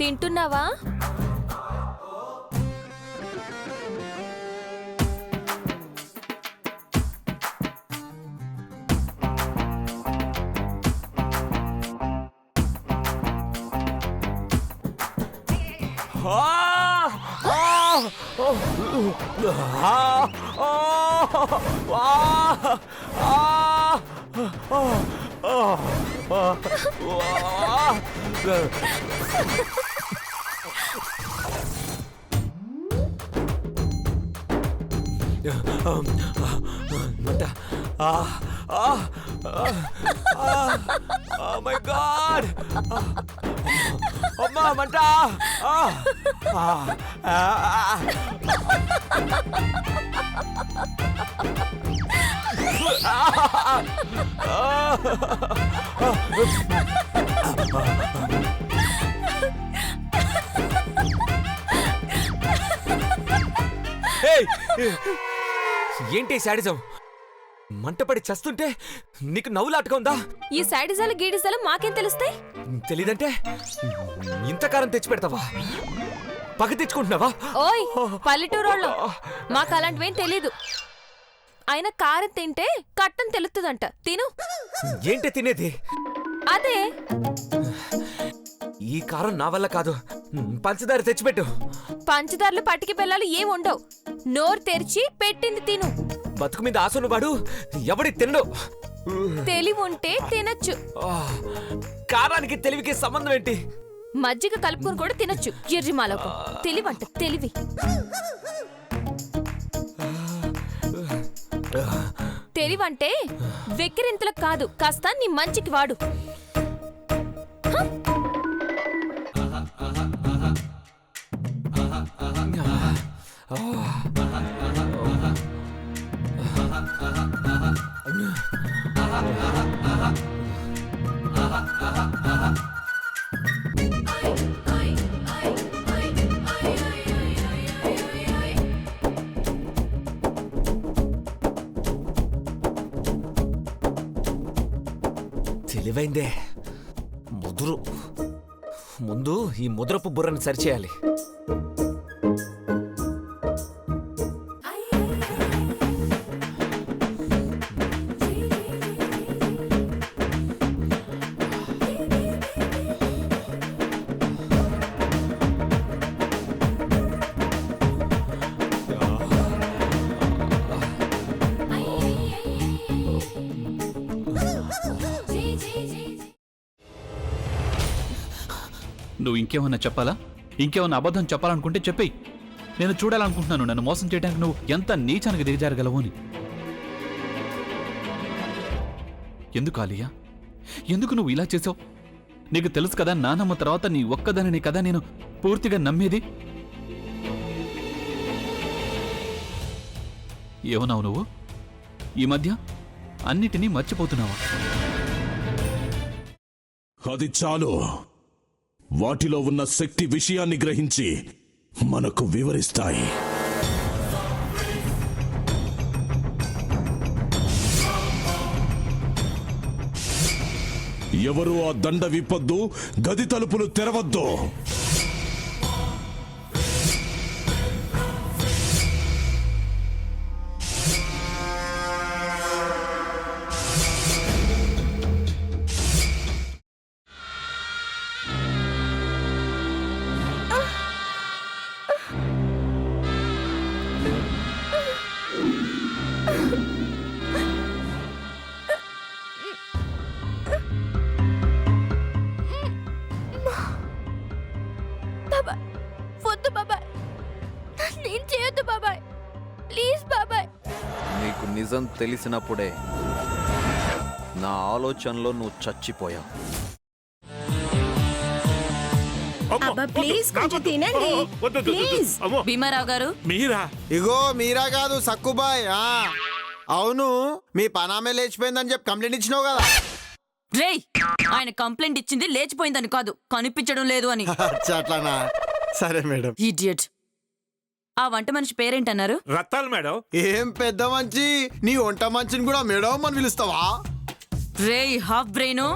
తింటున్నావా? My God అమ్మా మంట ఏంటి శాడిజం? మంటపడి చస్తుంటే నీకు నవ్వులాటగా ఉందా? ఈ శాడిజాలు గీడిజాలు మాకేం తెలుస్తాయి? తెలీదంటే ఇంతకారం తెచ్చి పెడతావా? పగ తెచ్చుకుంటున్నావా? ఓయ్ పల్లెటూరోళ్ళం, మాకు అలాంటివేం తెలీదు. ఆయన కారం తింటే కట్టం తెలుస్తుందంట. తిను. ఏంటి తినేది? అదే. ఈ కారం నా వల్ల కాదు, పంచదార తెచ్చిపెట్టు. పంచదారలు పట్టికి బెల్లాలు ఏం ఉండవు. నోరు తెరిచి పెట్టింది తిను. బతుకు మీద ఆశను వాడు ఎవడి తినడు. తెలివి ఉంటే తినచ్చు. కారానికి తెలివికి సంబంధం ఏంటి? మజ్జిగ కలుపుకొని కూడా తినచ్చు. ఎర్రిమాలకు తెలివంట తెలివి. తెలివంటే వెక్కిరింతలకు కాదు, కాస్త నీ మంచికి వాడు. తెలివైందే. ముదురు. ముందు ఈ ముద్రపు బుర్రని సరిచేయాలి. నువ్వు ఇంకేమన్నా చెప్పాలా? ఇంకేమన్నా అబద్ధం చెప్పాలనుకుంటే చెప్పేయి. నేను చూడాలనుకుంటున్నాను నన్ను మోసం చేయడానికి నువ్వు ఎంత నీచానికి దిగజారగలవు అని. ఎందుకు ఆలియా, ఎందుకు నువ్వు ఇలా చేసావు? నీకు తెలుసు కదా నానమ్మ తర్వాత నీ ఒక్కదానిని కదా నేను పూర్తిగా నమ్మేది. ఏమన్నావు నువ్వు? ఈ మధ్య అన్నిటినీ మర్చిపోతున్నావా? అది చాలు. వాటిలో ఉన్న శక్తి విషయాన్ని గ్రహించి మనకు వివరిస్తాయి. ఎవరు ఆ దండ విప్పొద్దు, గది తలుపులు తెరవద్దు. నీకు నిజం తెలిసినప్పుడే నా ఆలోచనలో నువ్వు చచ్చిపోయావు. భీమారావు గారు, మీరా? ఇగో మీరా కాదు, సక్కుబాయ్. అవును, మీ పనామే లేచిపోయిందని చెప్పి కంప్లైంట్ ఇచ్చినావు కదా. రేయ్, ఆయన కంప్లైంట్ ఇచ్చింది లేచిపోయిందని కాదు, కనిపించడం లేదు అని. అట్లానా? సరే మేడం. ఇడియట్. ఆ వంట మనిషి పేరేంటన్నారు? రత్తాలు మేడం. ఏం పెద్ద మంచి, నీ వంట మంచిని కూడా మేడం అని పిలుస్తావా? రేయ్ హాఫ్ బ్రెయిన్,